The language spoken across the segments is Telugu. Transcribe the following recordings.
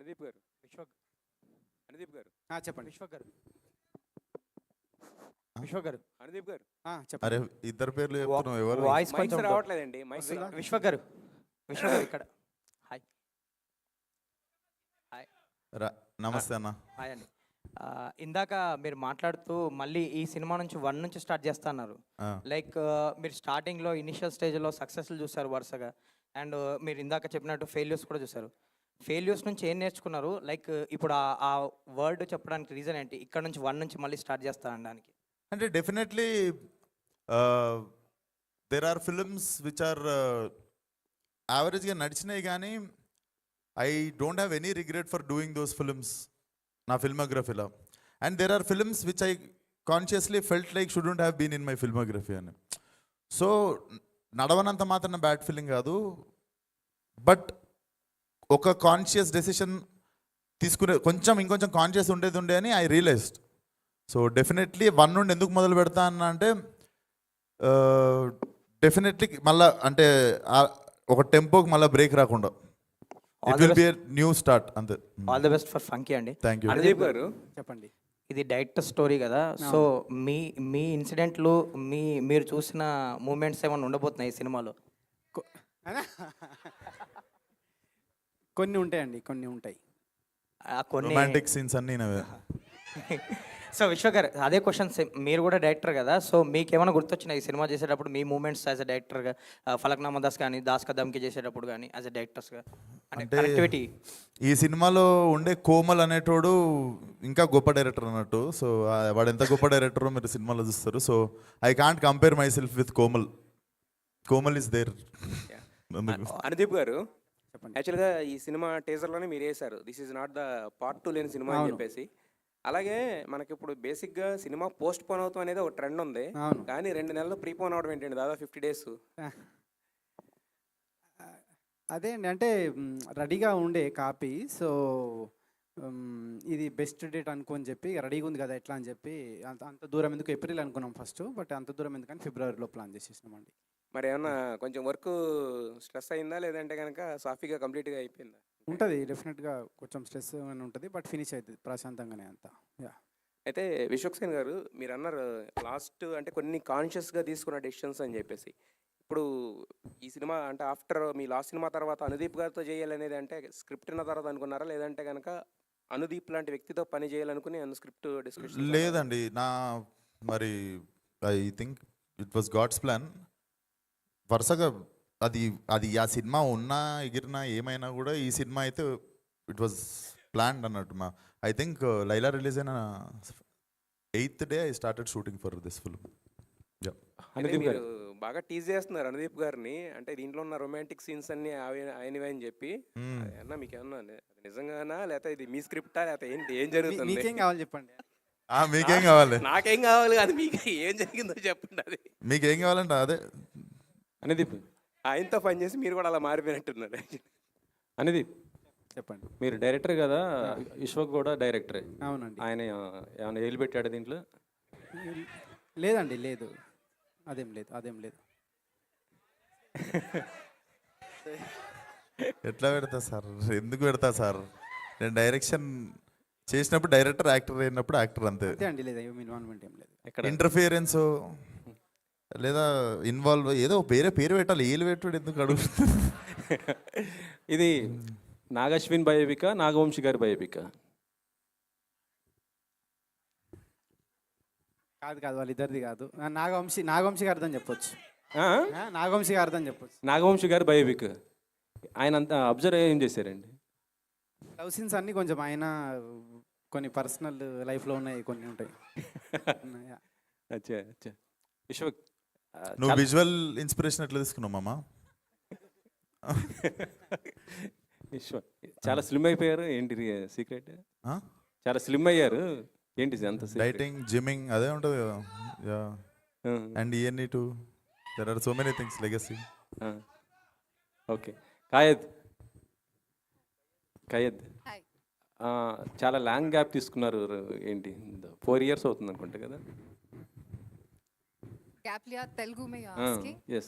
అనుదీప్ గారు అనుదీప్ గారు చెప్పండి. విశ్వక్ గారు అనుదీప్ గారు చెప్పండి. అరే ఇద్దరు పేర్లు చెప్తున్నావు ఎవరు? వాయిస్ మైక్స్ కొంచెం రావట్లేదండి మైక్స్ వస్తుందా? విశ్వక్ గారు ఇక్కడ హాయ్ నమస్తే అన్న. హాయ్ అండి. ఇందాక మీరు మాట్లాడుతూ మళ్ళీ ఈ సినిమా నుంచి 1 నుంచి స్టార్ట్ చేస్తున్నారు. లైక్ మీరు స్టార్టింగ్లో ఇనిషియల్ స్టేజ్లో సక్సెస్లు చూసారు వరుసగా, అండ్ మీరు ఇందాక చెప్పినట్టు ఫెయిల్యూర్స్ కూడా చూసారు. ఫెయిల్యూర్స్ నుంచి ఏం నేర్చుకున్నారు? లైక్ ఇప్పుడు ఆ వర్డ్ చెప్పడానికి రీజన్ ఏంటి? ఇక్కడ నుంచి 1 నుంచి మళ్ళీ స్టార్ట్ చేస్తా అనడానికి అంటే definitely there are films which are యావరేజ్గా నడిచినాయి, కానీ I don't have any regret for doing those films నా ఫిల్మోగ్రఫీలో. And there are films which I consciously felt like shouldn't have been in my filmography అని. సో నడవనంత మాత్రం బ్యాడ్ ఫీలింగ్ కాదు, బట్ ఒక కాన్షియస్ డెసిషన్ తీసుకునే ఇంకొంచెం కాన్షియస్ ఉండే అని ఐ రియలైజ్డ్. సో డెఫినెట్లీ 1 నుండి ఎందుకు మొదలు పెడతా అన్న అంటే డెఫినెట్లీ మళ్ళీ అంటే ఒక టెంపోకి మళ్ళీ బ్రేక్ రాకుండా it will be new start అంతే. All the best for Funky అండి. Thank you. అనుదీప్ గారు చెప్పండి. ఇది డైరెక్టర్ స్టోరీ కదా, సో మీ ఇన్సిడెంట్లు మీరు చూసిన మూమెంట్స్ ఏమైనా ఉండబోతున్నాయి ఈ సినిమాలో? కొన్ని ఉంటాయండి, కొన్ని ఉంటాయి. కొన్ని రొమాంటిక్ సీన్స్ అన్నీ నవే. సో విశ్వక్ గారు, అదే క్వశ్చన్స్, మీరు కూడా డైరెక్టర్ కదా, సో మీకు ఏమైనా గుర్తొచ్చినాయి ఈ సినిమా చేసేటప్పుడు మీ మూమెంట్స్ యాజ్ అ డైరెక్టర్గా? ఫలక్నామా దాస్ కానీ దాస్ కదమ్కి చేసేటప్పుడు కానీ యాజ్ అ డైరెక్టర్స్గా అంటే కనెక్టివిటీ. ఈ సినిమాలో ఉండే కోమల్ అనేటోడు ఇంకా గొప్ప డైరెక్టర్ అన్నట్టు. సో వాడు ఎంత గొప్ప డైరెక్టరో మీరు సినిమాలో చూస్తారు. So I can't compare myself with Komal. Komal is there. Anudeep గారు చెప్పండి. యాక్చువల్గా ఈ సినిమా టీజర్లోనే మీరు వేశారు, this is not the part 2 లేని సినిమా అని చెప్పేసి. అలాగే మనకి ఇప్పుడు బేసిక్గా సినిమా పోస్ట్ పోన్ అవుతాం అనేది ఒక ట్రెండ్ ఉంది, కానీ 2 నెలలు ప్రీపోన్ అవడం ఏంటండి, దాదాపు 50 days. అదే అండి, అంటే రెడీగా ఉండే కాపీ. సో ఇది బెస్ట్ డేట్ అనుకోని చెప్పి రెడీగా ఉంది కదా ఎట్లా అని చెప్పి అంత దూరం ఎందుకు ఏప్రిల్ అనుకున్నాం ఫస్ట్, బట్ అంత దూరం ఎందుకని ఫిబ్రవరిలో ప్లాన్ చేసేసినామండి. మరి ఏమన్నా కొంచెం వర్క్ స్ట్రెస్ అయిందా, లేదంటే కనుక సాఫీగా కంప్లీట్గా అయిపోయిందా? ఉంటుంది డెఫినెట్గా, కొంచెం స్ట్రెస్ అని ఉంటుంది, బట్ ఫినిష్ అవుతుంది ప్రశాంతంగానే అంతా. అయితే విశ్వక్ సేన్ గారు, మీరు అన్నారు లాస్ట్ అంటే కొన్ని కాన్షియస్గా తీసుకున్న డెసిషన్స్ అని చెప్పేసి. ఇప్పుడు ఈ సినిమా అంటే ఆఫ్టర్ మీ లాస్ట్ సినిమా తర్వాత అనుదీప్ గారితో చేయాలనేది అంటే స్క్రిప్ట్ ఉన్న తర్వాత అనుకున్నారా, లేదంటే కనుక అనుదీప్ లాంటి వ్యక్తితో పని చేయాలనుకుని స్క్రిప్ట్ డిస్కషన్? లేదండి, మరి I think it was God's plan. వరుసగా అది ఆ సినిమా ఉన్నా ఎగిరినా ఏమైనా కూడా ఈ సినిమా అయితే ఇట్ వాజ్ ప్లాన్డ్ అన్నట్టు. ఐ థింక్ లైలా రిలీజ్ అయిన 8th day I started shooting for this film. మీరు బాగా టీజ్ చేస్తున్నారు అనుదీప్ గారిని, అంటే దీంట్లో ఉన్న రొమాంటిక్ సీన్స్ అన్ని ఆయనవే అని చెప్పి. అన్నా మీకు ఏమన్నా నిజంగానా, లేకపోతే ఇది మీ స్క్రిప్టా, లేకపోతే ఏంటి, ఏం జరుగుతుంది? మీకేం కావాలి చెప్పండి. మీకేం కావాలి? నాకేం కావాలి, అది మీకు ఏం జరిగిందో చెప్పండి. అది మీకేం కావాలంటే అదే అనుదీప్ ఆయనతో పని చేసి మీరు కూడా అలా మారిపోయినట్టున్నారు. అనుదీప్ చెప్పండి. మీరు డైరెక్టర్ కదా, విశ్వక్ కూడా డైరెక్టరే. అవునండి. ఆయన ఏమైనా ఏలు పెట్టాడు దీంట్లో? లేదండి, లేదు, అదేం లేదు. ఎట్లా పెడతా సార్, ఎందుకు పెడతా సార్? నేను డైరెక్షన్ చేసినప్పుడు డైరెక్టర్, యాక్టర్ అయినప్పుడు యాక్టర్, అంతే అండి. లేదు, ఇన్వాల్వ్మెంట్ ఏం లేదు. ఇంటర్ఫియరెన్స్ లేదా ఇన్వాల్వ్ ఏదో పేరు పెట్టాలి, ఏలు పెట్టాడు ఎందుకు అడుగుతుంది? ఇది నాగశ్విన్ బయోపిక, నాగవంశి గారి బయోపిక? కాదు, వాళ్ళిద్దరిది కాదు. నాగవంశి గారితో చెప్పొచ్చు. నాగవంశి గారితో చెప్పొచ్చు. నాగవంశి గారి బయోపిక్. ఆయన అంతా అబ్జర్వ్ ఏం చేశారండి? లవ్ సీన్స్ అన్నీ కొంచెం ఆయన కొన్ని పర్సనల్ లైఫ్లో ఉన్నాయి, కొన్ని ఉంటాయి. అచ్చా అచ్చా. విశ్వక్, నువ్వు విజువల్ ఇన్స్పిరేషన్ ఎట్లా తీసుకున్నావు మామ? విశ్వక్ చాలా స్లిమ్ అయిపోయారు, ఏంటి సీక్రెట్? చాలా స్లిమ్ అయ్యారు, ఏంటి అంత? డైటింగ్, జిమ్మింగ్ అదే ఉంటుంది కదా. అండ్ ఇవన్నీ to there are so many things legacy. Okay. Kayadu చాలా లాంగ్ గ్యాప్ తీసుకున్నారు, ఏంటి? 4 years అవుతుంది అనుకుంటా కదా? gap liya Telugu mein you're asking? Yes.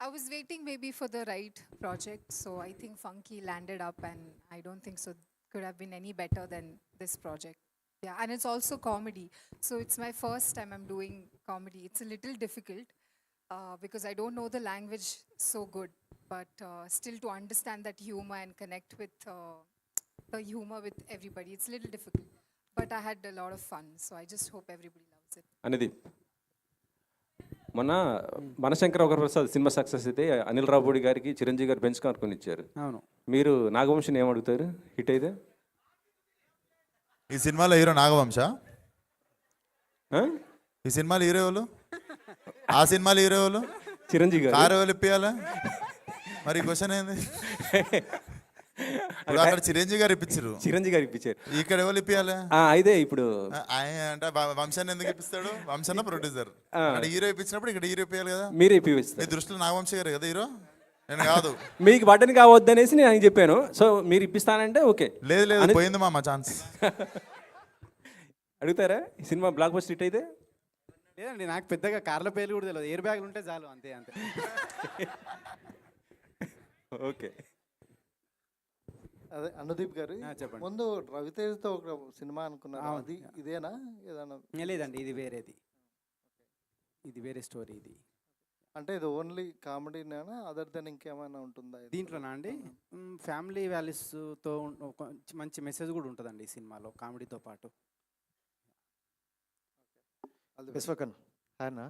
I was waiting maybe for the right project, so I think Funky landed up, and I don't think so could have been any better than this project. Yeah, and it's also comedy, so it's my first time I'm doing comedy. It's a little difficult because I don't know the language so good, but still to understand that humor and connect with the humor with everybody, it's a little difficult. But I had a lot of fun, so I just hope everybody loves it. Anudeep మొన్న మనశంకర ఒకప్రసాద్ సినిమా సక్సెస్ అయితే అనిల్ రావుపూడి గారికి చిరంజీవి గారు బెంచ్ కార్కొని ఇచ్చారు. అవును. మీరు నాగవంశిని ఏమడుగుతారు హిట్ అయితే? ఈ సినిమాలో హీరో నాగవంశ, ఆ? ఈ సినిమాలో హీరో ఎవరు, ఆ సినిమాలో హీరో ఎవరు, చిరంజీవి గారు కారు ఎవరు ఇప్పియాలా? మరి క్వశ్చన్ ఏంది? ఇప్పుడు అక్కడ చిరంజీవి గారు ఇప్పించారు, చిరంజీవి గారు ఇప్పించారు. ఇక్కడ ఎవరు ఇప్పియాలా? అయితే ఇప్పుడు ఆయన అంటే వంశాన్ని ఎందుకు ఇప్పిస్తాడు? వంశన్న ప్రొడ్యూసర్, అంటే హీరో ఇప్పించినప్పుడు ఇక్కడ హీరో ఇప్పియాలి కదా. మీరే మీ ఇప్పిస్తారు. దృష్టిలో నాగవంశ గారు కదా హీరో, నేను కాదు. మీకు బటన్ కావద్దనేసి నేను ఆయనకి చెప్పాను. సో మీరు ఇప్పిస్తానంటే ఓకే. లేదు లేదు, పోయింది మా ఛాన్స్. అడుగుతారా ఈ సినిమా బ్లాక్ బస్టర్ హిట్ అయితే? లేదండి, నాకు పెద్దగా కార్ల పేర్లు కూడా తెలియదు. ఎయిర్ బ్యాగ్లు ఉంటే చాలు, అంతే అంతే. ఓకే. అదే అనుదీప్ గారు, చెప్పండి. ముందు రవితేజతో ఒక సినిమా అనుకున్నారు, అవును. అది ఇదేనా ఏదైనా? లేదండి, ఇది వేరేది, ఇది వేరే స్టోరీ. ఇది అంటే ఇది ఓన్లీ కామెడీనేనా, అదర్ దెన్ ఇంకేమైనా ఉంటుందా ఇది? దీంట్లోనా అండి? ఫ్యామిలీ వాల్యూస్తో ఒక మంచి మెసేజ్ కూడా ఉంటుందండి ఈ సినిమాలో, కామెడీతో పాటు. విశ్వకన్ ఆయన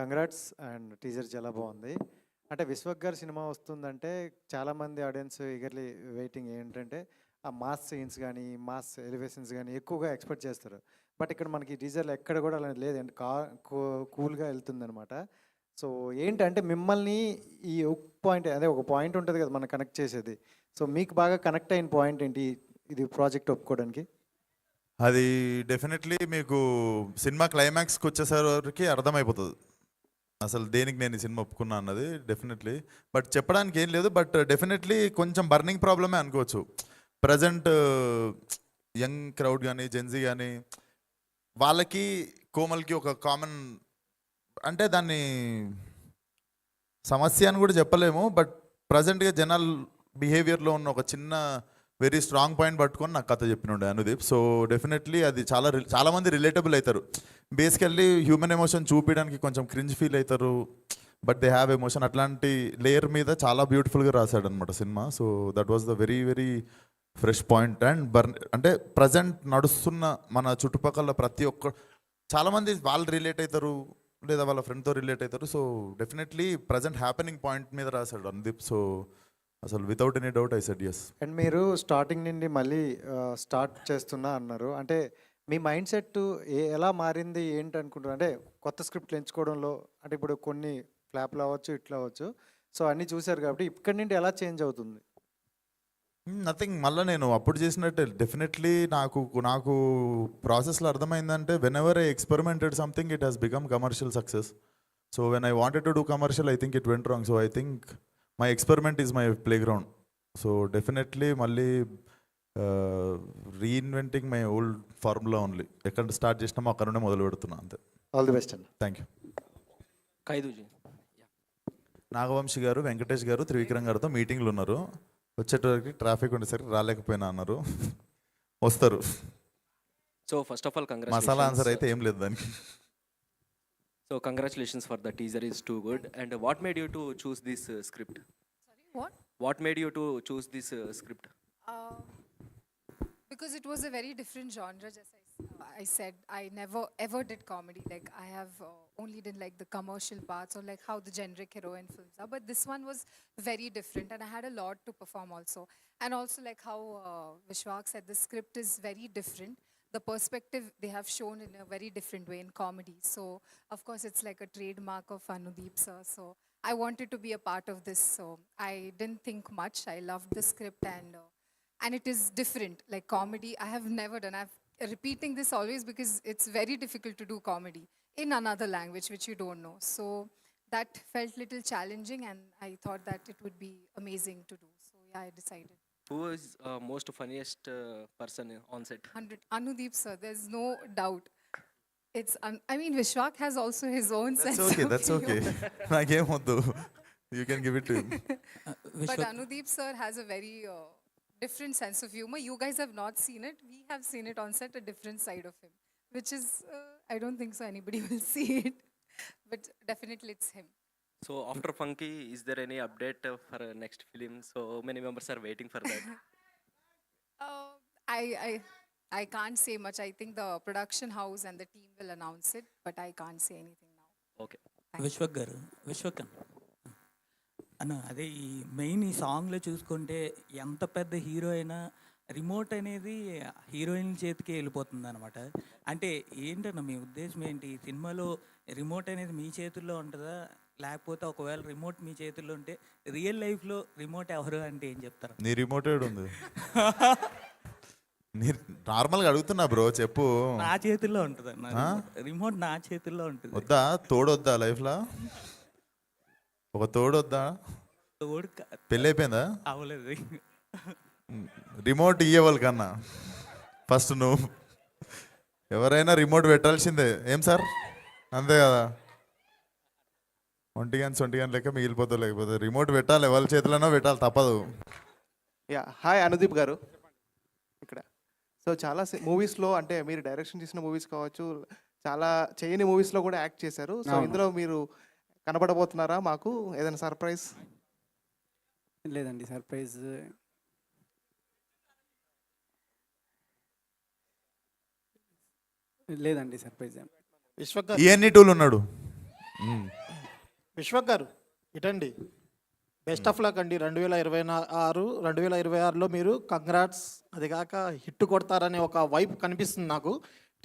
కంగ్రాట్స్ అండ్ టీజర్ చాలా బాగుంది. అంటే విశ్వక్ గారి సినిమా వస్తుందంటే చాలామంది ఆడియన్స్ ఈగర్లీ వెయిటింగ్. ఏంటంటే ఆ మాస్ సీన్స్ కానీ మాస్ ఎలివేషన్స్ కానీ ఎక్కువగా ఎక్స్పెక్ట్ చేస్తారు. బట్ ఇక్కడ మనకి టీజర్లో ఎక్కడ కూడా అలా లేదండి, కూల్గా వెళ్తుందనమాట. సో ఏంటంటే మిమ్మల్ని ఈ పాయింట్, అదే ఒక పాయింట్ ఉంటుంది కదా మనం కనెక్ట్ చేసేది. సో మీకు బాగా కనెక్ట్ అయిన పాయింట్ ఏంటి ఇది ప్రాజెక్ట్ ఒప్పుకోవడానికి? అది డెఫినెట్లీ మీకు సినిమా క్లైమాక్స్కి వచ్చేసరికి అర్థమైపోతుంది అసలు దేనికి నేను ఈ సినిమా ఒప్పుకున్నా అన్నది. డెఫినెట్లీ బట్ చెప్పడానికి ఏం లేదు. బట్ డెఫినెట్లీ కొంచెం బర్నింగ్ ప్రాబ్లమే అనుకోవచ్చు. ప్రజెంట్ యంగ్ క్రౌడ్ కానీ జెన్జీ కానీ వాళ్ళకి కోమల్కి ఒక కామన్, అంటే దాన్ని సమస్య అని కూడా చెప్పలేము. బట్ ప్రజెంట్గా జనాల్ బిహేవియర్లో ఉన్న ఒక చిన్న వెరీ స్ట్రాంగ్ పాయింట్ పట్టుకొని నాకు కథ చెప్పినుండే అనుదీప్. సో డెఫినెట్లీ అది చాలామంది రిలేటబుల్ అవుతారు. బేసికల్లీ హ్యూమన్ ఎమోషన్ చూపించడానికి కొంచెం క్రింజ్ ఫీల్ అవుతారు, బట్ దే హ్యావ్ ఎమోషన్. అట్లాంటి లేయర్ మీద చాలా బ్యూటిఫుల్గా రాశాడు అనమాట cinema. So that was the very very fresh point. And అంటే ప్రజెంట్ నడుస్తున్న మన చుట్టుపక్కల ప్రతి ఒక్క చాలామంది వాళ్ళు రిలేట్ అవుతారు లేదా వాళ్ళ ఫ్రెండ్తో రిలేట్ అవుతారు. So definitely present happening point మీద రాశాడు అనుదీప్. సో అసలు without any doubt I said yes. And మీరు స్టార్టింగ్ నుండి మళ్ళీ స్టార్ట్ చేస్తున్నా అన్నారు. అంటే మీ మైండ్ సెట్ ఎలా మారింది ఏంటి అనుకుంటారు? అంటే కొత్త స్క్రిప్ట్లు ఎంచుకోవడంలో, అంటే ఇప్పుడు కొన్ని ఫ్లాప్లు అవ్వచ్చు ఇట్లా అవ్వచ్చు, సో అన్నీ చూశారు కాబట్టి ఇక్కడి నుండి ఎలా చేంజ్ అవుతుంది? నథింగ్, మళ్ళీ నేను అప్పుడు చేసినట్టే డెఫినెట్లీ నాకు ప్రాసెస్లో అర్థమైందంటే whenever I experimented something it has become commercial success. So when I wanted to do commercial I think it went wrong. So I think my experiment is my playground. So definitely మళ్ళీ reinventing my old formula only. ఎక్కడ స్టార్ట్ చేసినామో అక్కడ నుండే మొదలు పెడుతున్నా అంతే. ఆల్ ది బెస్ట్ అండి. Thank you. ఖైదూజీ నాగవంశి గారు, వెంకటేష్ గారు, త్రివిక్రమ్ గారితో మీటింగ్లు ఉన్నారు. వచ్చేటోరికి ట్రాఫిక్ ఉండేసరికి రాలేకపోయినా అన్నారు. వస్తారు. So first of all masala answer అయితే ఏం లేదు దానికి. So congratulations for the teaser is too good. And what made you to choose this script? Sorry, what? What made you to choose this script? Because it was a very different genre. Just I said, I never ever did comedy. Like I have only did like the commercial parts or like how the generic heroine films are. But this one was very different, and I had a lot to perform also. And also like how Vishwak said, the script is very different. The perspective they have shown in a very different way in comedy. So of course it's like a trademark of Anudeep sir. So I wanted to be a part of this. So I didn't think much. I loved the script, and it is different. Like comedy, I have never done. I'm repeating this always because it's very difficult to do comedy in another language which you don't know. So that felt little challenging, and I thought that it would be amazing to do. So yeah, I decided. Who is most funniest person on set? 100 Anudeep sir, there's no doubt. It's I mean Vishwak has also his own sense okay, of that's okay. humor. నాకేం వద్దు. You can give it to him. But Anudeep sir has a very different sense of humor. You guys have not seen it. We have seen it on set, a different side of him, which is, I don't think so anybody will see it. But definitely it's him. So after Funky, is there any update for next film? So many members are waiting for that. Uh, I can't say much. I think the production house and the team will announce it, but I can't say anything now. Okay. Vishwak గారు, విశ్వకన్ అన్న, అదే ఈ మెయిన్ ఈ సాంగ్లో చూసుకుంటే ఎంత పెద్ద హీరో అయినా రిమోట్ అనేది హీరోయిన్ చేతికి వెళ్ళిపోతుంది అనమాట. అంటే ఏంటన్న మీ ఉద్దేశం ఏంటి? ఈ సినిమాలో రిమోట్ అనేది మీ చేతుల్లో ఉంటుందా, లేకపోతే ఒకవేళ రిమోట్ మీ చేతుల్లో ఉంటే రియల్ లైఫ్లో రిమోట్ ఎవరు అంటే ఏం చెప్తారు? నీ రిమోటెడ్ ఉంది. నీ నార్మల్గా అడుగుతున్నా బ్రో, చెప్పు. నా చేతుల్లో ఉంటుంది అన్న, రిమోట్ నా చేతుల్లో ఉంటుంది. వద్దా తోడొద్దా లైఫ్లో? ఒక తోడొద్దా? తోడు పెళ్ళి అయిపోయిందా? అవ్వలేదు. రిమోట్ ఇయ్యేవాళ్ళు కన్నా ఫస్ట్ నువ్వు ఎవరైనా రిమోట్ పెట్టాల్సిందే. ఏం సార్, అంతే కదా? ఒంటిగాని లెక్క మిగిలిపోతావు. లేకపోతే రిమోట్ పెట్టాలి, ఎవరి చేతిలోనో పెట్టాలి, తప్పదు. యా, హాయ్ అనుదీప్ గారు ఇక్కడ. సో చాలా మూవీస్లో అంటే మీరు డైరెక్షన్ చేసిన మూవీస్ కావచ్చు, చాలా చేయని మూవీస్లో కూడా యాక్ట్ చేశారు. సో ఇందులో మీరు కనబడబోతున్నారా మాకు ఏదైనా సర్ప్రైజ్? లేదండి, సర్ప్రైజ్ లేదండి, సర్ప్రైజ్. విశ్వక్ గారు, ఇవన్నీ టూల్ ఉన్నాడు. విశ్వక్ గారు ఇటండి. బెస్ట్ ఆఫ్ లక్ అండి. 2026లో మీరు కంగ్రాట్స్. అది కాక హిట్ కొడతారనే ఒక వైబ్ కనిపిస్తుంది నాకు.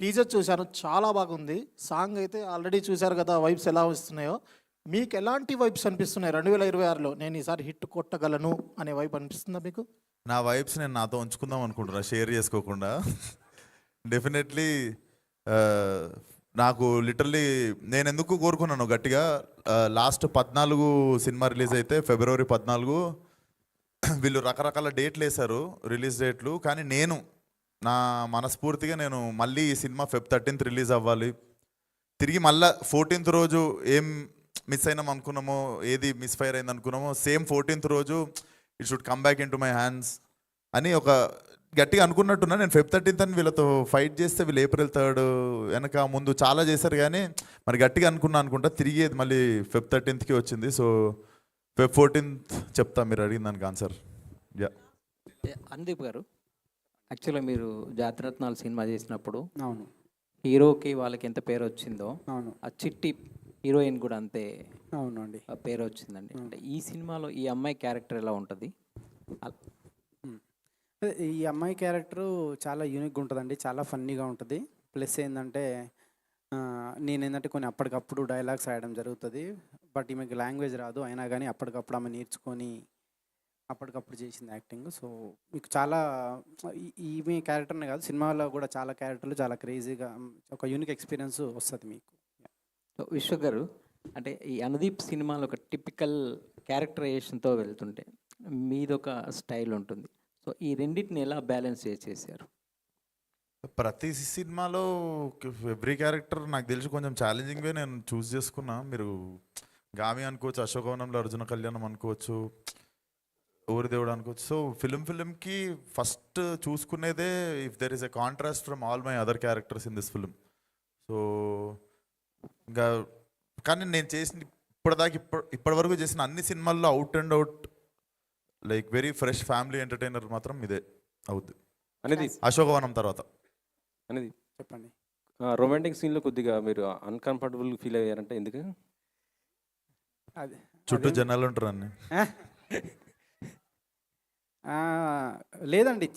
టీజర్ చూశాను, చాలా బాగుంది. సాంగ్ అయితే ఆల్రెడీ చూశారు కదా, వైబ్స్ ఎలా వస్తున్నాయో. మీకు ఎలాంటి వైబ్స్ అనిపిస్తున్నాయి 2026లో? నేను ఈసారి హిట్ కొట్టగలను అనే వైబ్ అనిపిస్తుందా మీకు? నా వైబ్స్ నేను నాతో ఉంచుకుందాం అనుకుంటున్నా, షేర్ చేసుకోకుండా. డెఫినెట్లీ నాకు లిటరల్లీ నేను ఎందుకు కోరుకున్నాను గట్టిగా, లాస్ట్ 14 సినిమా రిలీజ్ అయితే ఫిబ్రవరి 14 వీళ్ళు రకరకాల డేట్లు వేశారు, రిలీజ్ డేట్లు. కానీ నేను నా మనస్ఫూర్తిగా నేను మళ్ళీ ఈ సినిమా Feb 13th రిలీజ్ అవ్వాలి, తిరిగి మళ్ళీ 14th రోజు ఏం మిస్ అయినాం అనుకున్నామో, ఏది మిస్ఫైర్ అయింది అనుకున్నామో, సేమ్ 14th రోజు it should come back in to my hands అని ఒక గట్టిగా అనుకున్నట్టున్నా. నేను Feb 13th అని వీళ్ళతో ఫైట్ చేస్తే వీళ్ళు April 3rd వెనక ముందు చాలా చేశారు, కానీ మరి గట్టిగా అనుకుంటా తిరిగి మళ్ళీ Feb 13th వచ్చింది. సో Feb 14th చెప్తా మీరు అడిగిన దానికి ఆన్సర్. యా, అనుదీప్ గారు, యాక్చువల్గా మీరు జాతిరత్నాలు సినిమా చేసినప్పుడు అవును, హీరోకి వాళ్ళకి ఎంత పేరు వచ్చిందో అవును, ఆ చిట్టి హీరోయిన్ కూడా అంతే అవునండి, ఆ పేరు వచ్చిందండి. అంటే ఈ సినిమాలో ఈ అమ్మాయి క్యారెక్టర్ ఎలా ఉంటుంది? ఈ అమ్మాయి క్యారెక్టరు చాలా యూనిక్గా ఉంటుందండి, చాలా ఫన్నీగా ఉంటుంది. ప్లస్ ఏంటంటే నేనేంటంటే కొన్ని అప్పటికప్పుడు డైలాగ్స్ రాయడం జరుగుతుంది. బట్ ఈమెకి లాంగ్వేజ్ రాదు, అయినా కానీ అప్పటికప్పుడు ఆమె నేర్చుకొని అప్పటికప్పుడు చేసింది యాక్టింగ్. సో మీకు చాలా ఈమె క్యారెక్టర్నే కాదు, సినిమాలో కూడా చాలా క్యారెక్టర్లు చాలా క్రేజీగా ఒక యూనిక్ ఎక్స్పీరియన్స్ వస్తుంది మీకు. సో విశ్వక్ గారు, అంటే ఈ అనుదీప్ సినిమాలో ఒక టిపికల్ క్యారెక్టరైజేషన్తో వెళ్తుంటే మీదొక స్టైల్ ఉంటుంది. సో ఈ రెండింటిని ఎలా బ్యాలెన్స్ చేశారు? ప్రతి సినిమాలో ఎవ్రీ క్యారెక్టర్ నాకు తెలిసి కొంచెం ఛాలెంజింగ్గా నేను చూస్ చేసుకున్నా. మీరు గామి అనుకోవచ్చు, అశోకవనంలో అర్జున కళ్యాణం అనుకోవచ్చు, ఊరి దేవుడు అనుకోవచ్చు. సో ఫిలింకి ఫస్ట్ చూసుకునేదే if there is a contrast from all my other characters in this film. So ఇంకా కానీ నేను చేసిన ఇప్పటివరకు చేసిన అన్ని సినిమాల్లో out and out like very fresh family entertainer మాత్రం ఇదే అవుద్ది అనేది. అశోకవనం తర్వాత అనేది చెప్పండి. రొమాంటిక్ సీన్లో కొద్దిగా మీరు అన్కంఫర్టబుల్ ఫీల్ అయ్యారంటే ఎందుకు? అదే చుట్టూ జనాలు ఉంటారు అన్ని. లేదండి,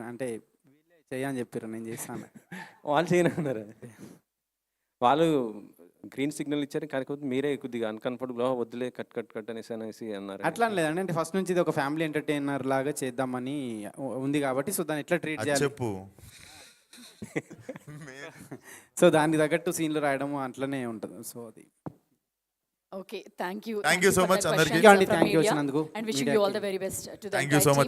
అంటే వీళ్ళే చేయని చెప్పారు, నేను చేస్తాను. వాళ్ళు చేయనన్నారు, వాళ్ళు గ్రీన్ సిగ్నల్ ఇచ్చారు, కాకపోతే మీరే కొద్దిగా అన్కంఫర్టబుల్ వద్దులే కట్ అనేసి అన్నారు. అట్లా లేదండి, అంటే ఫస్ట్ నుంచి ఇది ఒక ఫ్యామిలీ ఎంటర్టైనర్ లాగా చేద్దామని ఉంది కాబట్టి, సో దాన్ని ఎట్లా ట్రీట్ చేయాలి చెప్పు. సో దానికి తగ్గట్టు సీన్లు రాయడం అట్లనే ఉంటుంది. సో అది Okay, thank you. Thank you so much, for that అందరికీ. question, sir, from Thank you media. వచ్చినందుకు. And wishing you all the very best to the Thank you entire so much, team.